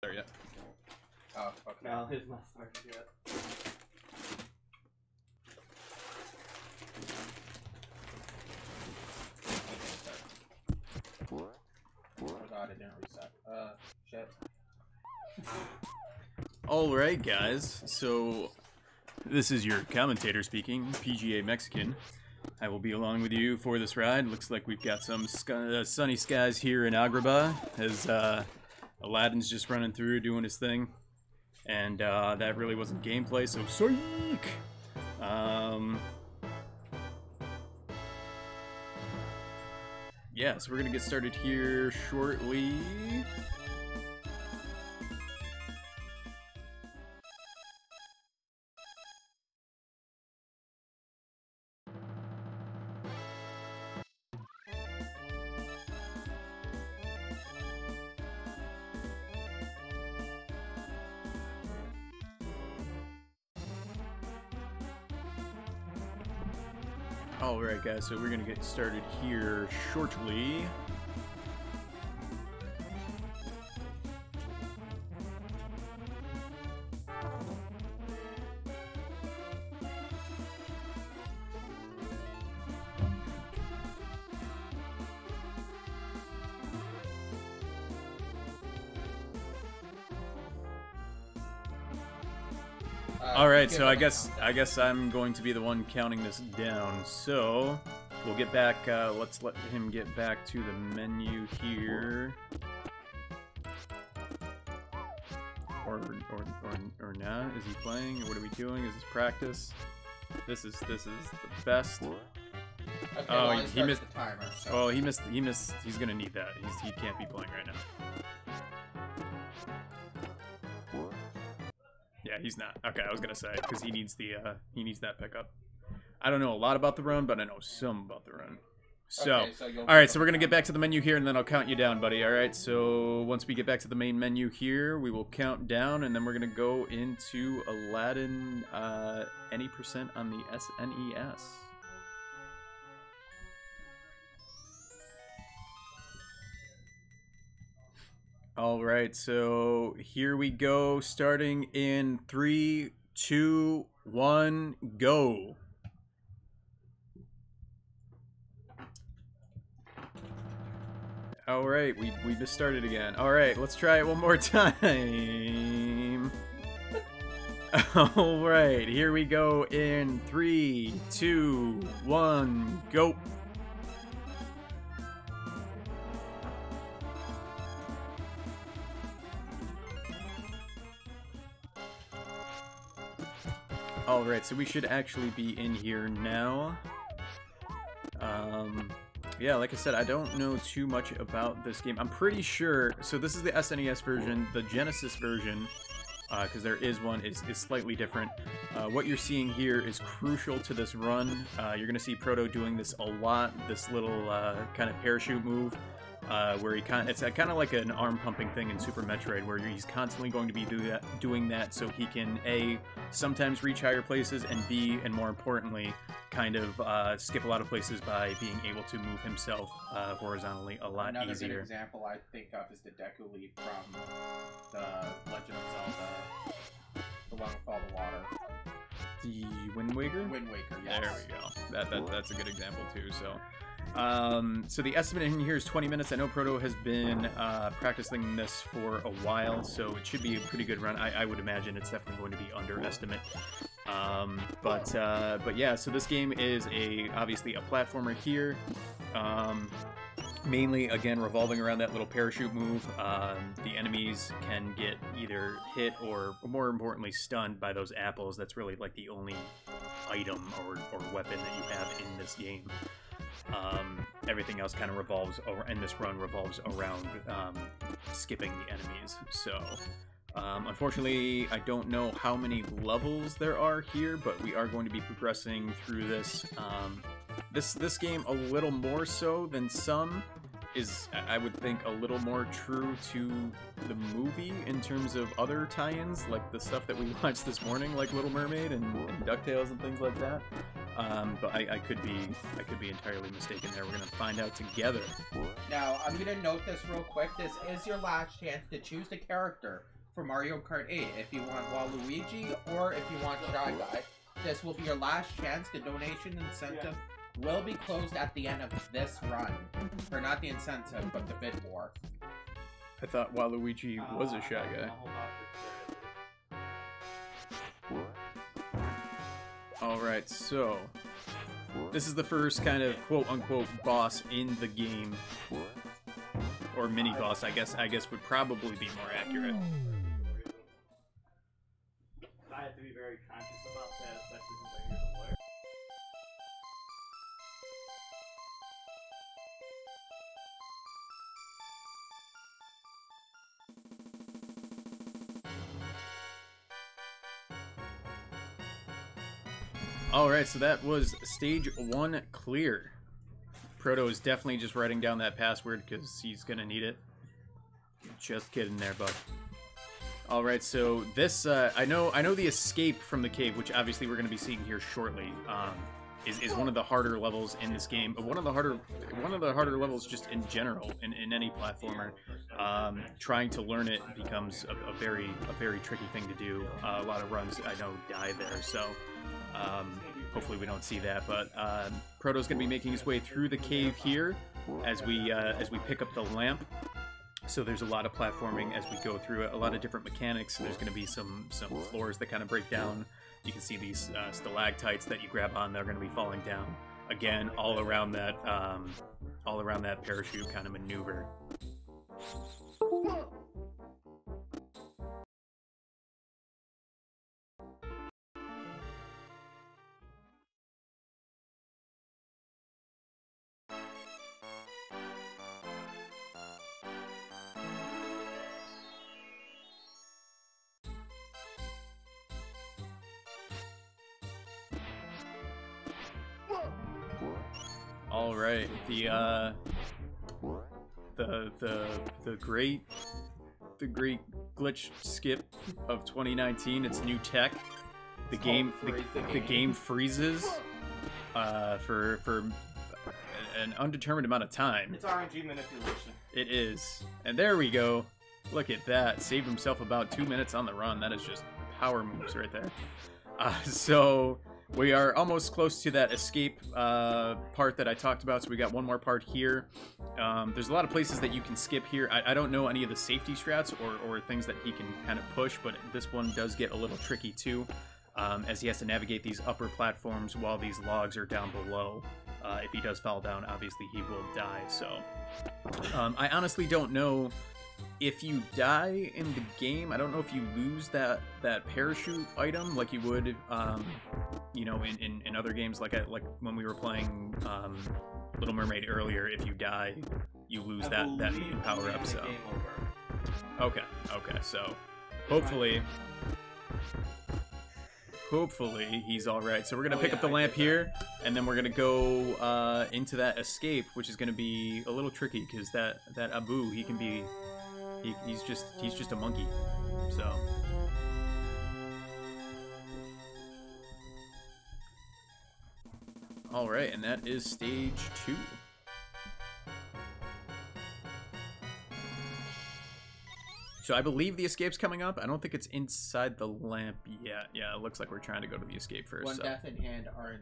there yet. Oh, okay. No, it's not started yet. Oh god, it didn't reset. Shit. Alright, guys. So, this is your commentator speaking, PGA Mexican. I will be along with you for this ride. Looks like we've got some sunny skies here in Agrabah, as Aladdin's just running through doing his thing. And that really wasn't gameplay, so psych! Yeah, so we're gonna get started here shortly. Alright guys, so we're gonna get started here shortly. Alright, so I guess I'm going to be the one counting this down. So we'll get back, let's let him get back to the menu here. Or not? Is he playing? Or what are we doing? Is this practice? This is the best. Okay, oh, well, he missed the timer. So. Oh, he missed. He's gonna need that. He can't be playing right now. Yeah, he's not. Okay, I was gonna say because he needs that pickup. I don't know a lot about the run, but I know some about the run. So, okay, so all right, so we're gonna get back to the menu here, and then I'll count you down, buddy. All right. So once we get back to the main menu here, we will count down, and then we're gonna go into Aladdin. Any percent on the SNES. All right, so here we go, starting in 3, 2, 1, go. All right, we just started again. All right, let's try it one more time. All right, here we go in 3, 2, 1, go. Alright, so we should actually be in here now. Yeah, like I said, I don't know too much about this game. I'm pretty sure, so this is the SNES version. The Genesis version, because there is one, is slightly different. What you're seeing here is crucial to this run. You're going to see Proto doing this a lot, this little kind of parachute move. Where it's kind of like an arm pumping thing in Super Metroid, where he's constantly going to be doing that so he can A, sometimes reach higher places, and B, and more importantly, kind of skip a lot of places by being able to move himself horizontally a lot easier. Another good example I think of is the Deku Leap from the Legend of Zelda, The Long Fall of Water. The Wind Waker? Wind Waker, yes. There we go. That's a good example too, so... so the estimate in here is 20 minutes. I know Proto has been practicing this for a while, so it should be a pretty good run. I would imagine it's definitely going to be under estimate. But yeah, so this game is obviously a platformer here. Mainly, again, revolving around that little parachute move. The enemies can get either hit or, more importantly, stunned by those apples. That's really like the only item or weapon that you have in this game. Everything else kind of revolves, and this run revolves around skipping the enemies. So, unfortunately, I don't know how many levels there are here, but we are going to be progressing through this. This game, a little more so than some, is, I would think, a little more true to the movie in terms of other tie-ins, like the stuff that we watched this morning, like Little Mermaid and DuckTales and things like that. but I could be entirely mistaken there. We're gonna find out together. Now, I'm gonna note this real quick. This is your last chance to choose the character for Mario Kart 8. If you want Waluigi or if you want Shy Guy, this will be your last chance. The donation incentive will be closed at the end of this run. Or not the incentive, but the bid war. I thought Waluigi was a Shy Guy. Alright, so this is the first kind of quote-unquote boss in the game. Or mini-boss, I guess would probably be more accurate. I have to be very conscious about that, especially since I hear the lawyer. Alright, so that was stage 1 clear. Proto is definitely just writing down that password because he's gonna need it. Just kidding there, bud. Alright, so this, I know the escape from the cave, which obviously we're gonna be seeing here shortly, is one of the harder levels in this game. One of the harder levels just in general in any platformer. Trying to learn it becomes a very tricky thing to do. A lot of runs I know die there, so hopefully we don't see that. But Proto's gonna be making his way through the cave here as we pick up the lamp. So there's a lot of platforming as we go through it, a lot of different mechanics. There's going to be some floors that kind of break down. You can see these stalactites that you grab on. They're going to be falling down again, all around that parachute kind of maneuver. All right, the great glitch skip of 2019. It's new tech. The game freezes for an undetermined amount of time. It's RNG manipulation. It is, and there we go. Look at that. Saved himself about 2 minutes on the run. That is just power moves right there. So we are almost close to that escape part that I talked about, so we got one more part here. There's a lot of places that you can skip here. I don't know any of the safety strats or things that he can kind of push, but this one does get a little tricky too, as he has to navigate these upper platforms while these logs are down below. If he does fall down, obviously he will die, so I honestly don't know if you die in the game. I don't know if you lose that parachute item like you would, you know, in other games, like when we were playing Little Mermaid earlier. If you die, you lose that main power up. So okay, so hopefully he's all right. So we're gonna pick up the lamp here, and then we're gonna go into that escape, which is gonna be a little tricky because that Abu, he can be. He's just a monkey, so. All right, and that is stage 2. So I believe the escape's coming up. I don't think it's inside the lamp yet. Yeah, it looks like we're trying to go to the escape first. One so. death in hand are.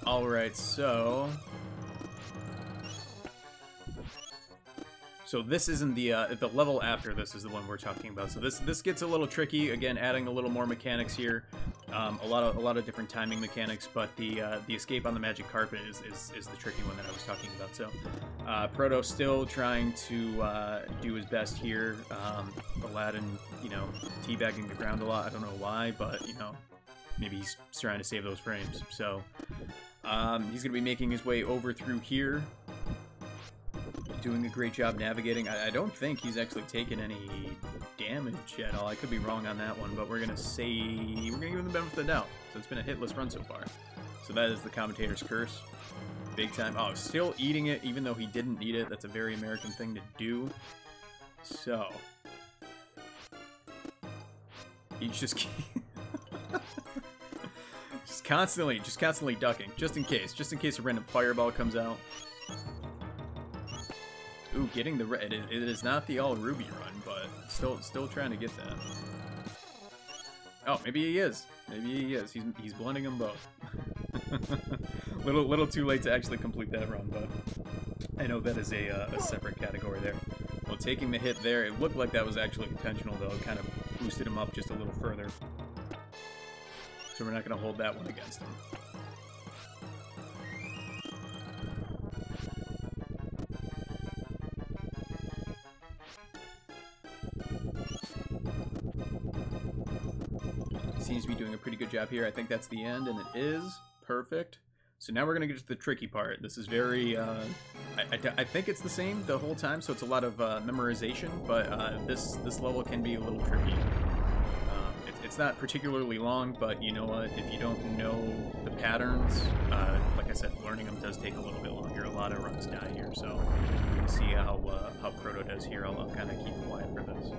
Alright, so this isn't the level after this is the one we're talking about. So this gets a little tricky, again, adding a little more mechanics here. A lot of different timing mechanics, but the escape on the magic carpet is the tricky one that I was talking about. So Proto still trying to do his best here. Aladdin, you know, teabagging the ground a lot. I don't know why, but you know, maybe he's trying to save those frames. So he's gonna be making his way over through here, doing a great job navigating. I don't think he's actually taken any damage at all. I could be wrong on that one, but we're gonna give him the benefit of the doubt. So it's been a hitless run so far. So that is the commentator's curse. Big time. Oh, still eating it even though he didn't eat it. That's a very American thing to do. So he's just just constantly ducking, just in case a random fireball comes out. Ooh, getting the red. It is not the all ruby run, but still trying to get that. Oh, maybe he is. He's blending them both. little too late to actually complete that run, but I know that is a separate category there. Well, taking the hit there, it looked like that was actually intentional, though. It kind of boosted him up just a little further. So we're not going to hold that one against him. Seems to be doing a pretty good job here. I think that's the end, and it is. Perfect. So now we're going to get to the tricky part. This is very, I think it's the same the whole time, so it's a lot of memorization, but this level can be a little tricky. It's not particularly long, but you know what? If you don't know the patterns, like I said, learning them does take a little bit longer. A lot of runs die here, so we'll see how Proto does here. I'll kind of keep quiet for this.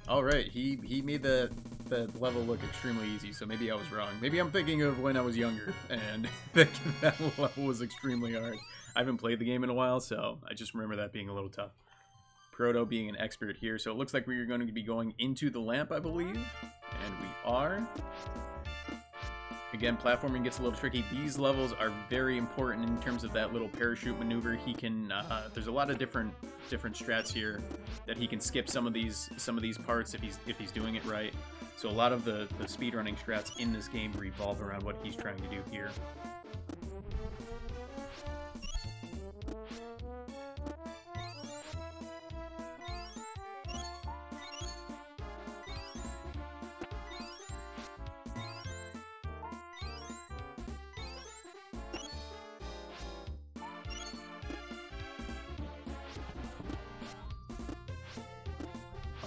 Alright, he made the level look extremely easy, so maybe I was wrong. Maybe I'm thinking of when I was younger, and that level was extremely hard. I haven't played the game in a while, so I just remember that being a little tough. Proto being an expert here, so it looks like we're going to be going into the lamp, I believe. And we are. Again, platforming gets a little tricky. These levels are very important in terms of that little parachute maneuver. He can, there's a lot of different strats here that he can skip some of these parts if he's doing it right. So a lot of the speedrunning strats in this game revolve around what he's trying to do here.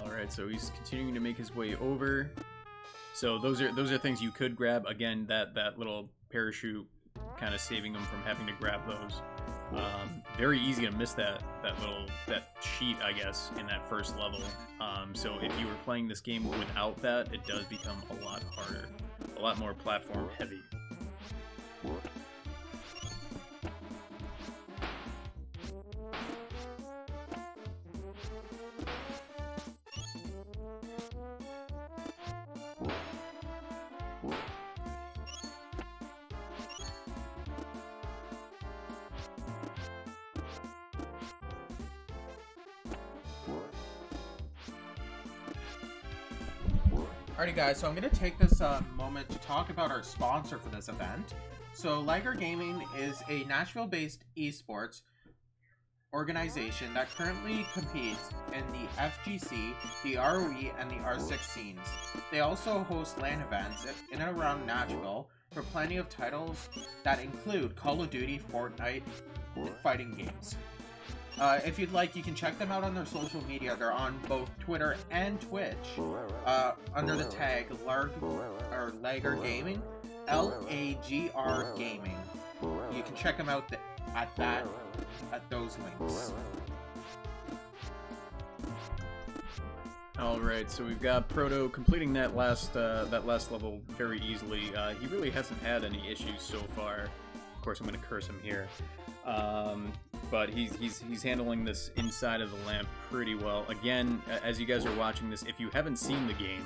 Alright, so he's continuing to make his way over. So those are things you could grab. Again, that little parachute kind of saving him from having to grab those. Very easy to miss that cheat, I guess, in that first level. So if you were playing this game without that, it does become a lot harder, a lot more platform heavy. Alrighty guys, so I'm going to take this moment to talk about our sponsor for this event. So Liger Gaming is a Nashville-based esports organization that currently competes in the FGC, the ROE, and the R6 scenes. They also host LAN events in and around Nashville for plenty of titles that include Call of Duty, Fortnite, and fighting games. If you'd like, you can check them out on their social media. They're on both Twitter and Twitch under the tag Lager Gaming, L-A-G-R Gaming. You can check them out at those links. Alright, so we've got Proto completing that last level very easily. He really hasn't had any issues so far. Of course, I'm going to curse him here. But he's handling this inside of the lamp pretty well. Again, as you guys are watching this, if you haven't seen the game,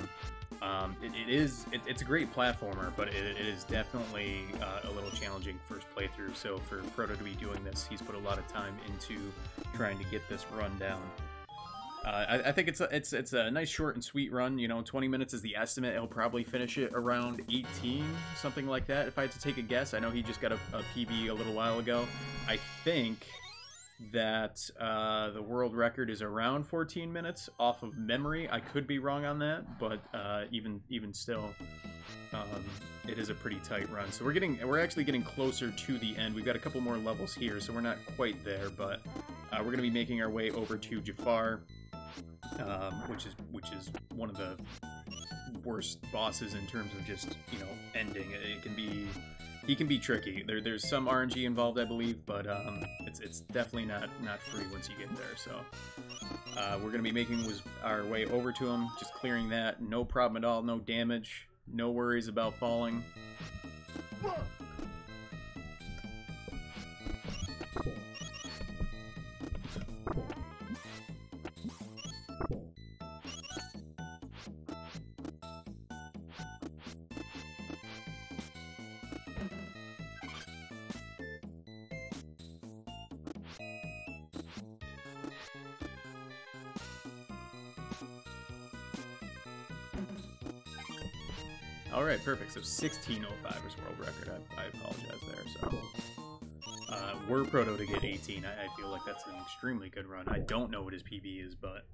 it's a great platformer, but it is definitely a little challenging first playthrough. So for Proto to be doing this, he's put a lot of time into trying to get this run down. I think it's a nice short and sweet run. You know, 20 minutes is the estimate. He'll probably finish it around 18, something like that. If I had to take a guess, I know he just got a PB a little while ago. I think that the world record is around 14 minutes off of memory. I could be wrong on that, but even still, it is a pretty tight run. So we're actually getting closer to the end. We've got a couple more levels here, so we're not quite there, but we're going to be making our way over to Jafar, which is one of the worst bosses in terms of just, you know, ending. He can be tricky. There's some RNG involved, I believe, but it's definitely not free once you get there. So we're gonna be making our way over to him, just clearing that. No problem at all. No damage. No worries about falling. Alright, perfect. So 16:05 is world record. I apologize there. So we're Proto to get 18. I feel like that's an extremely good run. I don't know what his PB is, but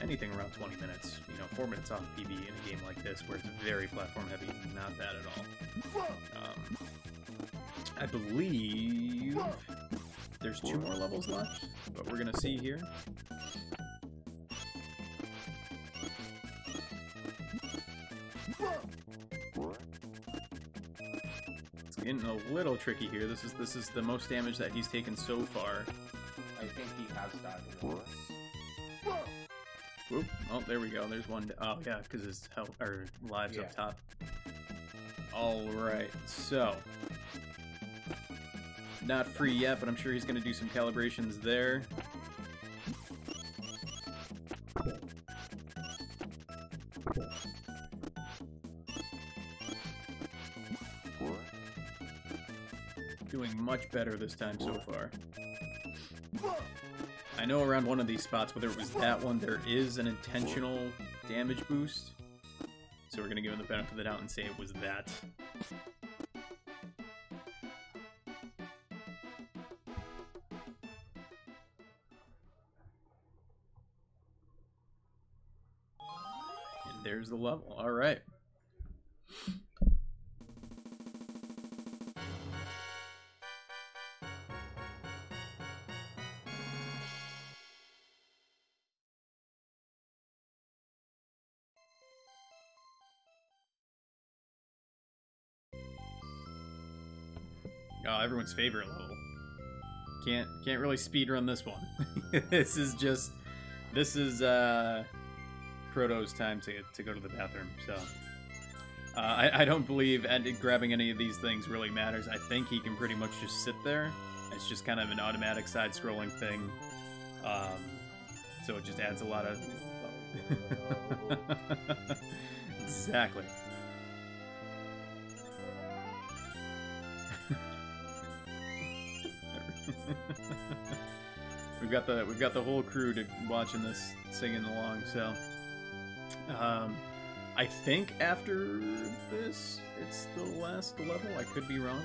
anything around 20 minutes, you know, 4 minutes off PB in a game like this where it's very platform heavy, not bad at all. I believe there's 2 more levels left, but we're gonna see here. Getting a little tricky here. This is the most damage that he's taken so far. I think he has dodged once. Whoop. Oh, there we go. There's one. Oh yeah, because his health or lives up top. All right. So not free yet, but I'm sure he's going to do some calibrations there. Doing much better this time so far. I know around one of these spots, whether it was that one, there is an intentional damage boost. So we're going to give him the benefit of the doubt and say it was that. And there's the level. All right. Oh, everyone's favorite level. Can't really speedrun this one. This is Proto's time to go to the bathroom. So I don't believe grabbing any of these things really matters. I think he can pretty much just sit there. It's just kind of an automatic side-scrolling thing. So it just adds a lot of exactly. We've got the whole crew watching this, singing along. So, I think after this, it's the last level. I could be wrong.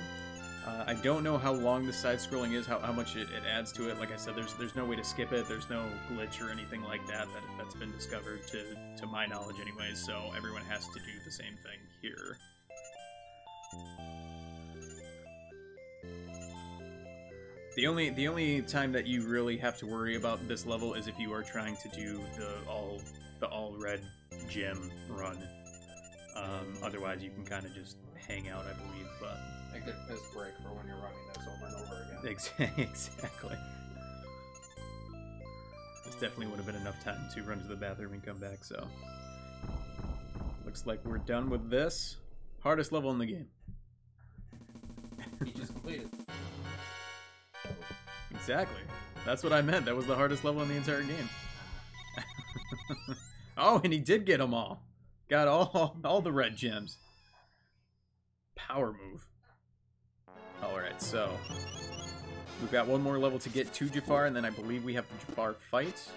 I don't know how long the side-scrolling is, how much it adds to it. Like I said, there's no way to skip it. There's no glitch or anything like that's been discovered to my knowledge, anyways. So everyone has to do the same thing here. The only time that you really have to worry about this level is if you are trying to do the all red gem run. Otherwise, you can kind of just hang out, I believe. But a good piss break for when you're running this over and over again. Exactly. This definitely would have been enough time to run to the bathroom and come back. So looks like we're done with this. Hardest level in the game. You just completed. Exactly. That's what I meant. That was the hardest level in the entire game. Oh, and he did get them all. Got all the red gems. Power move. Alright, so we've got one more level to get to Jafar, and then I believe we have the Jafar fight.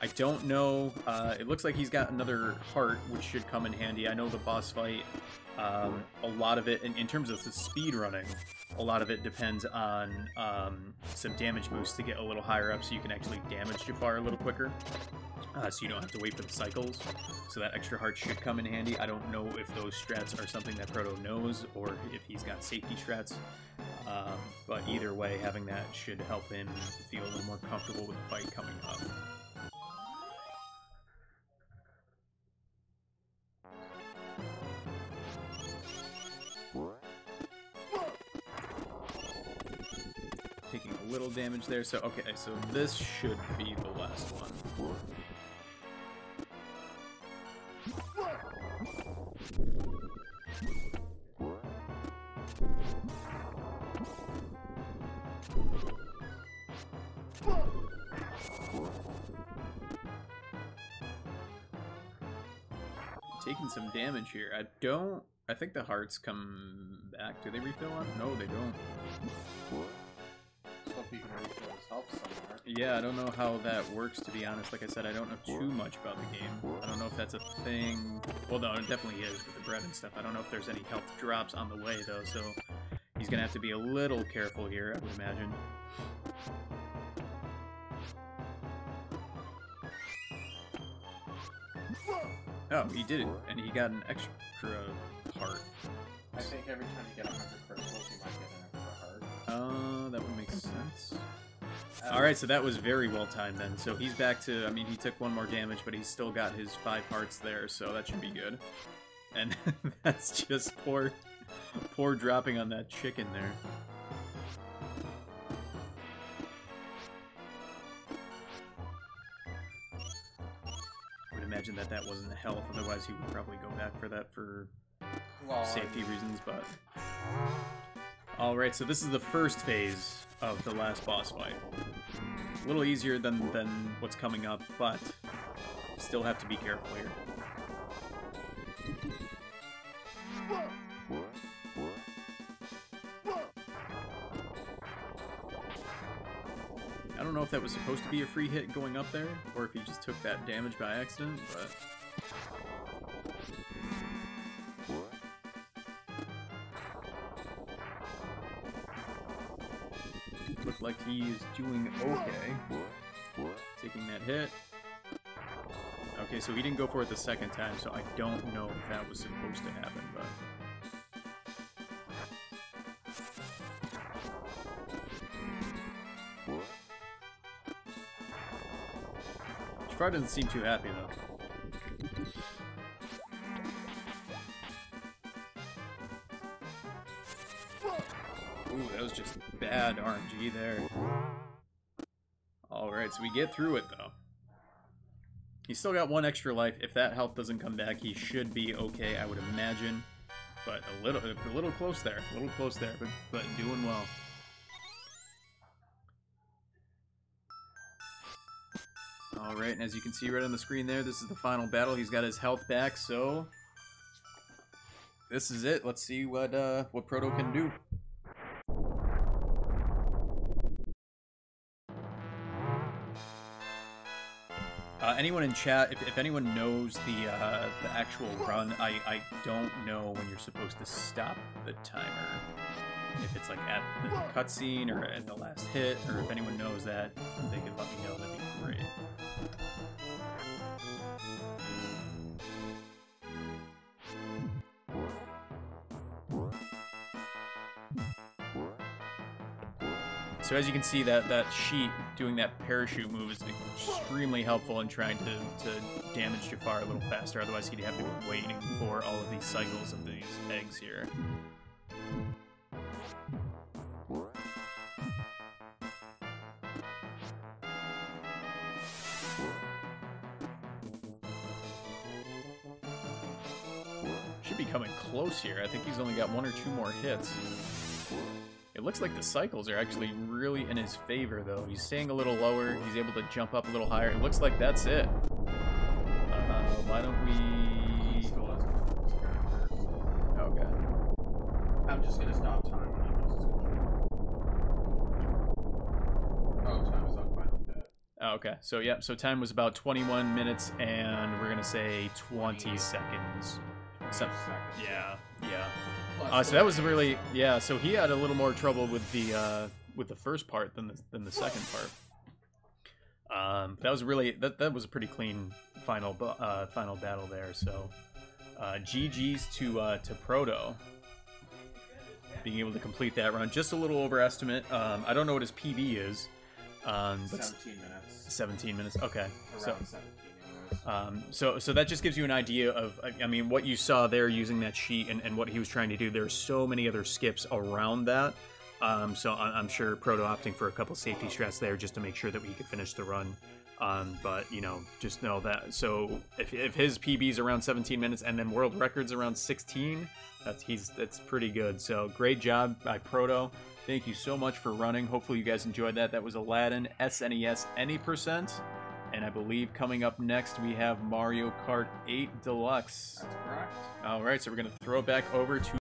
I don't know. It looks like he's got another heart, which should come in handy. I know the boss fight, a lot of it, in terms of the speed running, a lot of it depends on some damage boosts to get a little higher up so you can actually damage Jafar a little quicker. So you don't have to wait for the cycles. So that extra heart should come in handy. I don't know if those strats are something that Proto knows or if he's got safety strats. But either way, having that should help him feel a little more comfortable with the fight coming up. Taking a little damage there. So, okay, so this should be the last one. Taking some damage here. I think the hearts come back. Do they refill on? No, they don't. So if you can refill his health somewhere. Yeah, I don't know how that works, to be honest. Like I said, I don't know too much about the game. I don't know if that's a thing. Well, no, it definitely is with the bread and stuff. I don't know if there's any health drops on the way, though, so he's gonna have to be a little careful here, I would imagine. Oh, he did it, and he got an extra heart. I think every time you get 100 crystals, you might get an extra heart. That would make sense. Alright, so that was very well timed then. So he's back to, I mean, he took one more damage, but he's still got his 5 hearts there, so that should be good. And that's just poor dropping on that chicken there. Imagine that wasn't health, otherwise he would probably go back for that for safety reasons, but... Alright, so this is the first phase of the last boss fight. A little easier than what's coming up, but still have to be careful here. I don't know if that was supposed to be a free hit going up there, or if he just took that damage by accident, but... Looked like he is doing okay. Taking that hit. Okay, so he didn't go for it the second time, so I don't know if that was supposed to happen, but... Jafar doesn't seem too happy, though. Ooh, that was just bad RNG there. Alright, so we get through it, though. He's still got 1 extra life. If that health doesn't come back, he should be okay, I would imagine. But a little close there. A little close there, but doing well. Alright, and as you can see right on the screen there, this is the final battle. He's got his health back, so... This is it. Let's see what Proto can do. Anyone in chat, if anyone knows the actual run, I don't know when you're supposed to stop the timer. If it's like at the cutscene or at the last hit, or if anyone knows that, if they could let me know, that'd be great. So as you can see, that sheet doing that parachute move is extremely helpful in trying to damage Jafar a little faster. Otherwise, he'd have to be waiting for all of these cycles of these eggs here. Should be coming close here. I think he's only got 1 or 2 more hits. It looks like the cycles are actually really in his favor, though. He's staying a little lower. He's able to jump up a little higher. It looks like that's it. Why don't we... Okay. I'm just gonna stop time when he goes to... Oh, time is on final hit. Oh, okay. So yeah, so time was about 21 minutes, and we're gonna say 20 seconds. So, yeah. So that was really, yeah. So he had a little more trouble with the first part than the second part. That was really that was a pretty clean final battle there. So GG's to Proto, being able to complete that run. Just a little over estimate. I don't know what his PB is. But 17 minutes. 17 minutes. Okay. Around 17 anyways. So that just gives you an idea of, I mean, what you saw there using that sheet and what he was trying to do. There's so many other skips around that. So I'm sure Proto opting for a couple safety strats there just to make sure that we could finish the run. But, you know, just know that. So if his PB's around 17 minutes and then world record's around 16, that's pretty good. So great job by Proto. Thank you so much for running. Hopefully you guys enjoyed that. That was Aladdin SNES Any Percent. And I believe coming up next we have Mario Kart 8 Deluxe. That's correct. All right, so we're going to throw it back over to